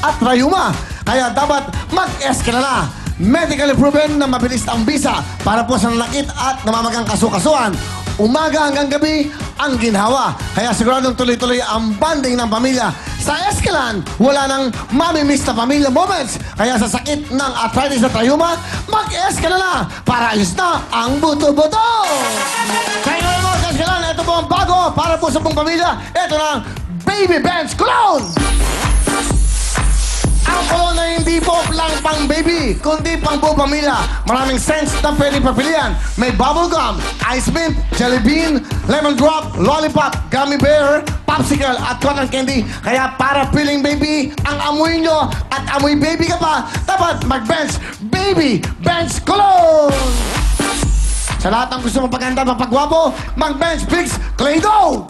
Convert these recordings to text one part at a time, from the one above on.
at rayuma. Kaya dapat mag-eskala na. Medically proven na mabilis ang bisa para po sa nanakit at namamagang kasukasuan. Umaga hanggang gabi ang ginhawa. Kaya siguradong tuloy-tuloy ang bonding ng pamilya. Sa Escalan, wala nang mamimiss na pamilya moments. Kaya sa sakit ng arthritis at rayuma, mag-Escalan na para ayos na ang buto-buto. Kaya ngayon mga Escalan, ito po ang bago para po sa buong pamilya. Ito na ang Baby Bench Cologne! Ang cologne na hindi po lang pang baby, kundi pang buong pamilya. Maraming scents na pwedeng papilian. May bubblegum, ice mint, jelly bean, lemon drop, lollipop, gummy bear, popsicle at cotton candy. Kaya para feeling baby ang amoy nyo at amoy baby ka pa, dapat mag-bench Baby Bench Cologne! Sa lahat ng gusto mapaganda, mapagwapo, mag-bench Fix Claydo!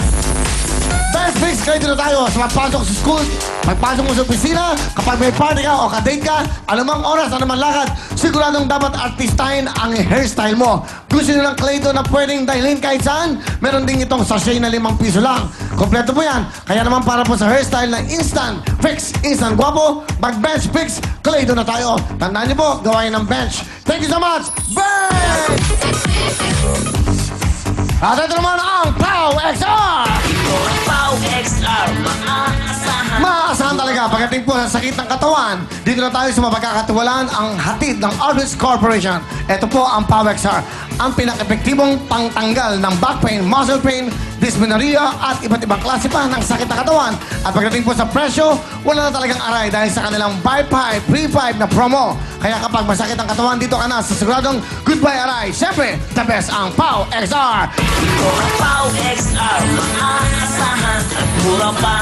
Bench Fix Claydo na tayo sa magpasok sa school, magpasok mo sa opisina, kapag may party ka o ka-date ka, anumang oras, anumang lakad, siguradong dapat artistahin ang hairstyle mo. Gusto nyo ng Claydo na pwedeng dahilin kahit saan? Meron din itong sachet na 5 piso lang. Kompleto po yan. Kaya naman para po sa hairstyle na instant fix, instant guwapo, mag-bench fix, Claydo na tayo. Tandaan niyo po, gawain ng bench. Thank you so much! Bench! At ito naman ang Pau XR! Ang Pau XR, maaasahan. Maaasahan talaga pagdating po sa sakit ng katawan. Dito na tayo sa mapagkakatiwalaan ang hatid ng Orbis Corporation. Ito po ang Pau XR, ang pinaka-epektibong pangtanggal ng back pain, muscle pain, dysmenorrhea at iba't ibang klase pa ng sakit ng katawan. At pagdating po sa presyo, wala na talagang aray dahil sa kanilang buy 5, free 5 na promo. Kaya kapag masakit ang katawan, dito ka na sa siguradong goodbye aray. Siyempre, the best ang Pau XR. Ito ang Pau XR, maaasahan at mura pa.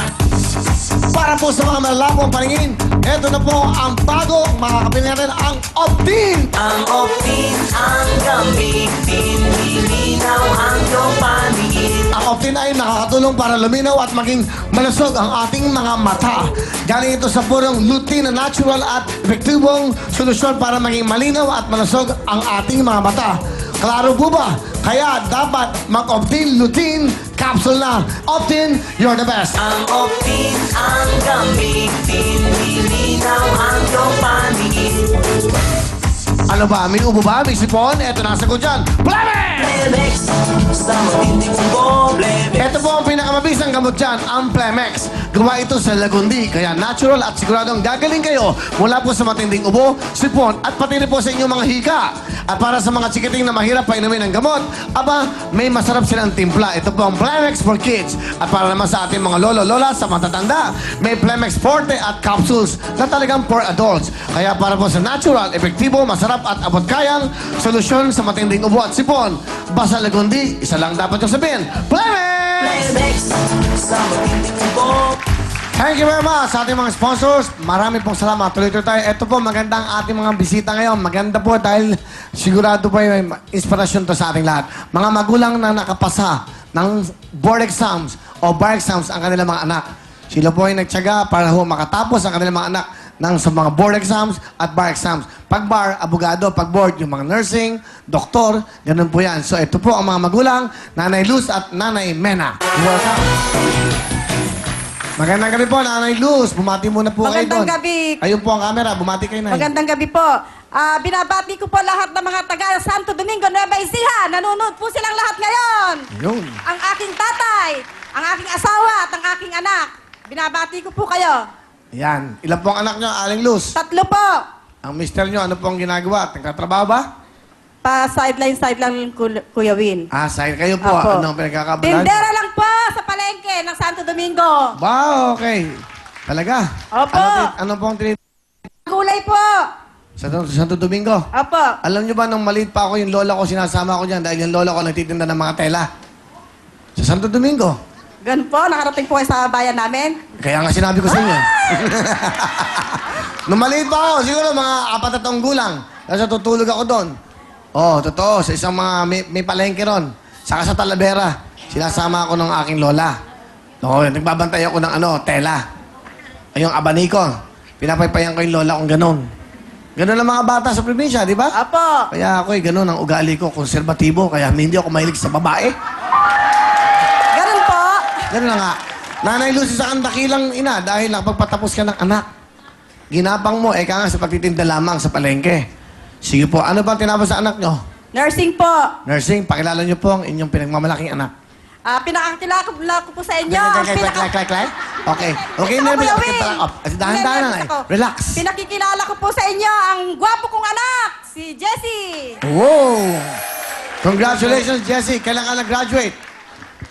Para po sa mga malalapong paningin, eto na po ang bago, makakabili natin ang Optin! Ang Optin ang gamitin, lilinaw ang iyong paningin. Ang Optin ay nakakatulong para luminaw at maging malusog ang ating mga mata. Galing ito sa purong lutein na natural at epektibong solusyon para maging malinaw at malusog ang ating mga mata. Klaro po ba? Kaya dapat mag-Optin lutein capsule na. Optin, you're the best. Ang Optin ang gamitin, lilinaw ang iyong paningin. Ano ba? May ubo ba? May sipon? Eto na sagot dyan. Plemex! Plemex, sa matinding probleme. Ito po ang pinakamabisang gamot dyan, ang Plemex. Gawa ito sa Lagundi, kaya natural at siguradong gagaling kayo mula po sa matinding ubo, sipon, at pati rin po sa inyong mga hika. At para sa mga chikiting na mahirap pa inumin ng gamot, aba, may masarap silang timpla. Ito po ang Plemex for Kids. At para naman sa ating mga lolo-lola, sa matatanda, may Plemex Forte at capsules na talagang for adults. Kaya para po sa natural, epektibo, masarap at abot-kayang solusyon sa matinding ubo at sipon. Basta Lagundi, isa lang dapat yung sabihin, Plemex! Plemex, sa matinding ubo. Thank you very much sa ating mga sponsors. Maraming pong salamat. Tuloy-tuloy tayo. Ito po, magandang ating mga bisita ngayon. Maganda po dahil sigurado po may inspirasyon to sa ating lahat. Mga magulang na nakapasa ng board exams o bar exams ang kanilang mga anak. Sila po ay nagtyaga para ho makatapos ang kanilang mga anak ng sa mga board exams at bar exams. Pag bar, abogado. Pag board, yung mga nursing, doktor, ganun po yan. So ito po ang mga magulang, Nanay Luz at Nanay Mena. Welcome. Magandang gabi po, Nanay Luz. Bumati muna po kayo doon. Magandang gabi. Ayun po ang camera. Bumati kayo, Nay. Magandang gabi po. Binabati ko po lahat ng mga taga Santo Domingo, Nueva Ecija. Nanonood po silang lahat ngayon. Yun. Ang aking tatay, ang aking asawa at ang aking anak. Binabati ko po kayo. Yan. Ilan po ang anak nyo, Aling Luz? 3 po. Ang mister nyo, ano po ang ginagawa? Nagtatrabaho ba? Side lang yung Kuya Win. Side kayo po. Apo. Anong pinagkakabalan? Tindera lang po sa palengke ng Santo Domingo. Wow, okay. Talaga? Opo. Ano po ang tinit... Gulay po. Sa Santo Domingo? Opo. Alam nyo ba, nung maliit pa ako, yung lola ko, sinasama ko dyan dahil yung lola ko nagtitinda ng mga tela. Sa Santo Domingo. Ganun po, nakarating po kayo sa bayan namin. Kaya nga sinabi ko sa inyo. Nung maliit pa ako, siguro mga 4 na taong gulang. Kasi tutulog ako doon. Oh, totoo. Sa isang mga may palengke ron. Saka sa Talavera. Sinasama ako ng aking lola. Oo, nagbabantay ako ng tela. Ay, yung abaniko. Pinapaypayan ko yung lola kong ganun. Ganun ang mga bata sa probinsya, di ba? Opo. Kaya ako ganun ang ugali ko, konserbatibo. Kaya hindi ako mahilig sa babae. Ganun po. Ganun na nga. Nanay Lucy sa kandakilang ina dahil nakapagpatapos ka ng anak. ginapang mo, eka nga sa pagtitinda lamang sa palengke. Sige po, ano bang tinapos sa anak nyo? Nursing po. Nursing, pakilala nyo po ang inyong pinagmamalaking anak. Pinakakilala ko po sa inyo. Okay. Okay Gusto na, ko, Kuya Will. dahan-dahan na. Gusto ko. Relax. Pinakikilala ko po sa inyo ang gwapo kong anak, si Jessie. Wow! Congratulations, Jessie. Kailan ka nag-graduate?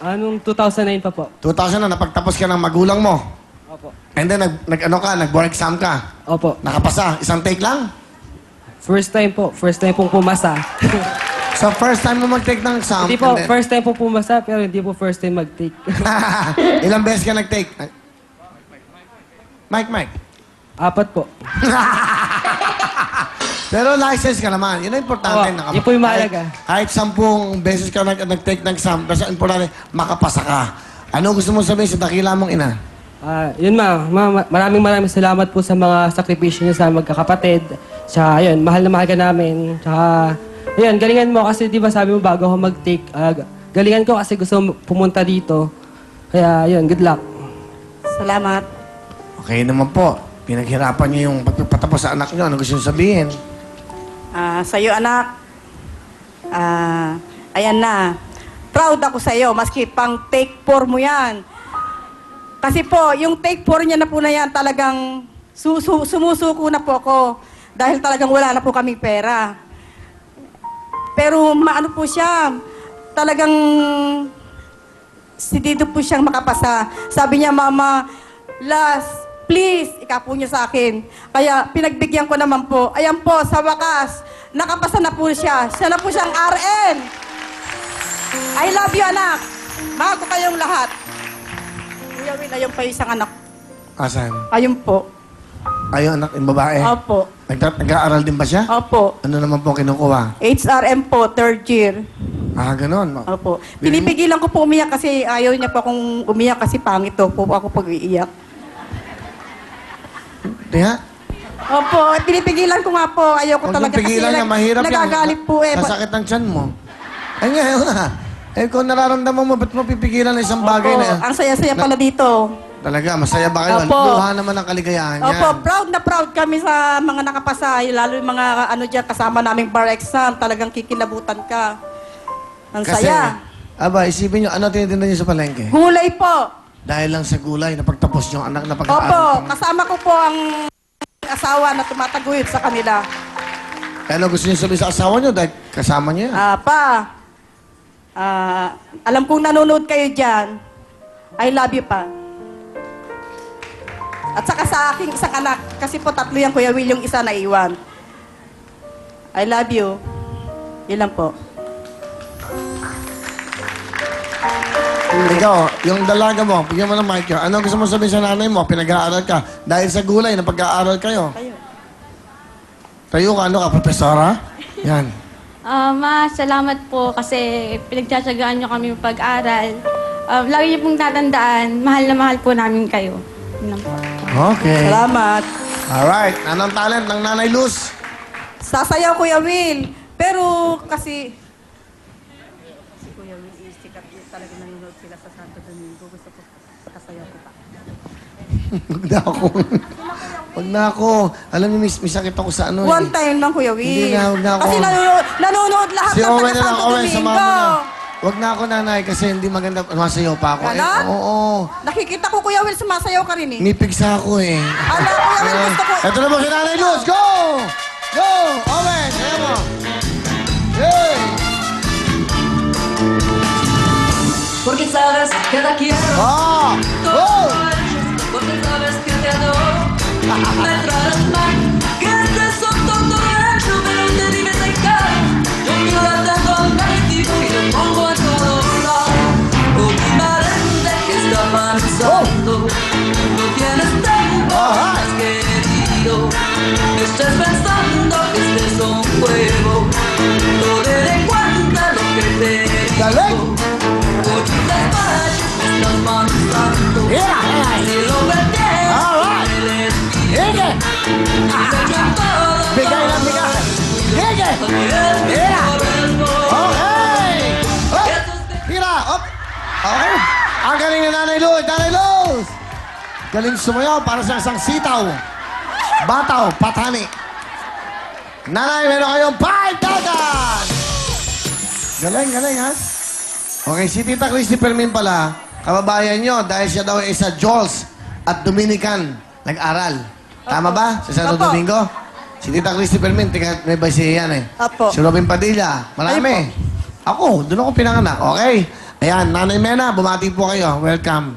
Anong 2009 pa po? 2000 na, napagtapos ka ng magulang mo. Opo. And then, nag-board exam ka. Opo. Nakapasa. Isang take lang? First time po. First time pong pumasa. So, first time mo mag-take ng exam. Hindi po, and then- first time pong pumasa, pero hindi po first time mag-take. Ilang beses ka nag-take? Mike. 4 po. Pero license ka naman. Yun ang importante. Oo, yun po yung mahalaga. Kahit 10 beses ka nag-take ng exam, basta ang importante, makapasa ka. Ano gusto mo sabihin sa dakila mong ina? Yun maraming salamat po sa mga sakripisyo niyo sa magkakapatid. Tsaka, yun, mahal na mahal ka namin. Tsaka, yun, galingan mo kasi di ba sabi mo bago ako mag-take, galingan ko kasi gusto pumunta dito. Kaya, yun, good luck. Salamat. Okay naman po. Pinaghirapan niyo yung pagpapatapos sa anak niyo. Ano gusto niyo sabihin? Sa'yo, anak. Ayan na. Proud ako sa'yo, maski pang take 4 mo yan. Kasi po, yung take 4 niya na po na yan, talagang sumusuko na po ako. Dahil talagang wala na po kaming pera. Pero maano po siya, talagang sidido po siyang makapasa. Sabi niya, Mama, last, please, ikapo niya sa akin. Kaya pinagbigyan ko naman po. Ayan po, sa wakas, nakapasa na po siya. Siya na po siyang RN. I love you, anak. Mahal ko kayong lahat. Kuya Will, ayun pa yung isang anak. Asan? Ayun po. Ayun, anak, yung babae. Opo. Nag-aaral din ba siya? Opo. Ano naman po kinukuha? HRM po, 3rd year. Ganon. Opo. Pinipigilan ko po umiyak kasi ayaw niya po akong umiyak kasi pangit po ako pag-iiyak. Tiha? Opo, pinipigilan ko nga po. Ayaw ko Huwag talaga yung pigilan niya, mahirap yan. nagagalit po eh. Masakit ang tiyan mo. Ay nga, kung nararamdaman mo, ba't mo pipigilan ang isang bagay Opo, na ang saya-saya pala dito. Talaga, masaya ba kayo? Opo. Luha naman ang kaligayahan niya. Opo, proud na proud kami sa mga nakapasa. Lalo yung mga ano dyan, kasama naming bar exam. Talagang kikilabutan ka. Ang saya. Aba, isipin niyo, ano tinitinda niyo sa palengke? Gulay po. Dahil lang sa gulay, napagtapos yung anak na Opo, pag-aaral. kasama ko po ang asawa na tumataguyod sa kanila. Ano gusto niyo sabihin sa asawa niyo dahil kasama niyo yan? Alam kong nanonood kayo dyan. I love you pa. At saka sa aking isang anak, kasi po 3 yan, Kuya Will, yung isa na iwan. I love you. Yun lang po. Ikaw, yung dalaga mo, bigyan mo ng mic yun. Ano gusto mo sabihin sa nanay mo? Pinag-aaral ka. Dahil sa gulay na pag-aaral kayo. Tayo. Tayo ka, ano ka, profesora? Yan. Ma, salamat po kasi pinagtsatsagaan niyo kami pag-aral. Lagi niyo pong tatandaan, mahal na mahal po namin kayo. Yun lang po. Okay. Salamat. Alright. Anong talent ng Nanay Luz? Sasayaw, Kuya Will. Pero kasi... Si Kuya Will, sikat talaga nanonood sila sa Santo Domingo. Gusto ko sasayaw ko pa. Huwag na ako. Huwag na ako. Alam niyo, may sakit ako sa ano One time lang, Kuya Will. Hindi na, huwag na ako. Kasi nanonood lahat Si ng Owen taga na lang, Santo Owen, sama mo Domingo. na. Huwag na ako, nanay, kasi hindi maganda. Masayaw pa ako. Ganon? Oo. Nakikita ko, Kuya Will, sumasayaw ka rin eh. Nipigsa ako eh. Ano, Kuya Will, gusto ko... Ito na po si Nanay Luz. Go! Go! Owen, sayo mo. Yay! Porque sabes que te quiero, Oh! Go! porque sabes que te adoro. Me tratas mal, que estés son tonto rancho, pero te dime de cara. Yo quiero darte todo magnífico y te pongo a todo lado. Con mi mente que está pensando, no tienes tiempo más querido. Me estás pensando que este es un juego, no te de cuenta lo que te Dale. digo. Por tus despachos me estás mandando. Yeah. Si lo perdieras, Alright. me despido. Hige! Bigay lang, bigay. Hige! Yeah. Okay! Up! Tira! Up! Okay. Ang galing ni Nanay Luz! Nanay Luz! Galing sumayaw para sa isang sitaw. Bataw, Patani. Nanay, meron kayong 5,000! Galing, ha? Okay, si Tita Christy Fermin pala, kababayan nyo, dahil siya daw ay isa Jules at Dominican nag-aral. Tama ba? Sa Santo Opo. Domingo? Si Tita Christy Fermin, may basiya yan eh. Opo. Si Robin Padilla, marami. Ako, doon ako pinanganak. Okay. Ayan, Nanay Mena, bumati po kayo. Welcome.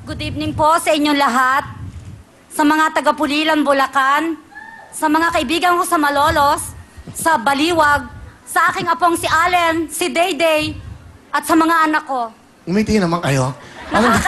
Good evening po sa inyong lahat. Sa mga taga-Pulilan, Bulacan, sa mga kaibigan ko sa Malolos, sa Baliwag, sa aking apong si Allen, si Dayday, at sa mga anak ko. Umiti naman kayo. Anong